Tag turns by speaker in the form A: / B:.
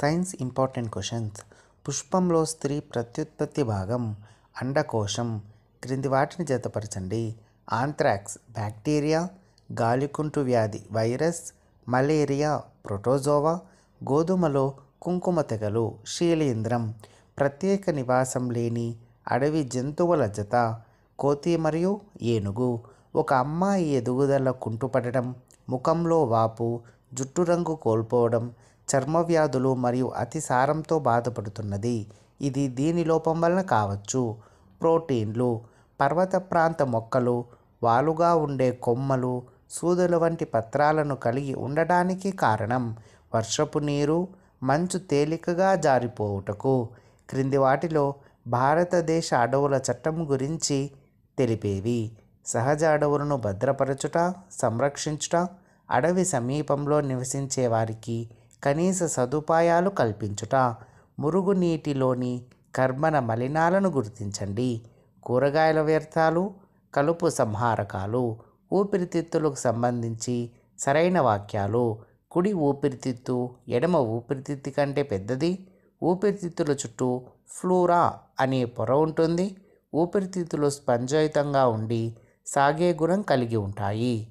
A: Science important questions. పుష్పంలో స్త్రీ ప్రత్యుత్పత్తి భాగం అండకోశం. క్రింది వాటిని జతపరచండి. ఆంథ్రాక్స్ బ్యాక్టీరియా, గాలికుంటు వ్యాధి వైరస్, మలేరియా ప్రోటోజోవా, గోధుమలో కుంకుమ తెగలు శీలీంధ్రం. ప్రత్యేక నివాసం లేని అడవి జంతువుల జత కోతి మరియు ఏనుగు. ఒక అమ్మాయి ఎదుగుదల కుంటుపడడం, ముఖంలో వాపు, జుట్టు రంగు కోల్పోవడం, చర్మ వ్యాధులు మరియు అతిసారంతో బాధపడుతున్నది. ఇది దీని లోపం వలన కావచ్చు. ప్రోటీన్లు పర్వత ప్రాంత మొక్కలు వాలుగా ఉండే కొమ్మలు, సూదుల వంటి పత్రాలను కలిగి ఉండడానికి కారణం వర్షపు నీరు, మంచు తేలికగా జారిపోవుటకు. క్రింది వాటిలో భారతదేశ అడవుల చట్టం గురించి తెలిపేవి. సహజ అడవులను భద్రపరచుట, సంరక్షించుట, అడవి సమీపంలో నివసించే వారికి కనీస సదుపాయాలు కల్పించుట, మురుగునీటిలోని కర్బన మలినాలను గుర్తించండి, కూరగాయల వ్యర్థాలు, కలుపు సంహారకాలు. ఊపిరితిత్తులకు సంబంధించి సరైన వాక్యాలు. కుడి ఊపిరితిత్తు ఎడమ ఊపిరితిత్తు కంటే పెద్దది. ఊపిరితిత్తుల చుట్టూ ఫ్లూరా అనే పొర ఉంటుంది. ఊపిరితిత్తులు స్పంజయుతంగా ఉండి సాగే గుణం కలిగి ఉంటాయి.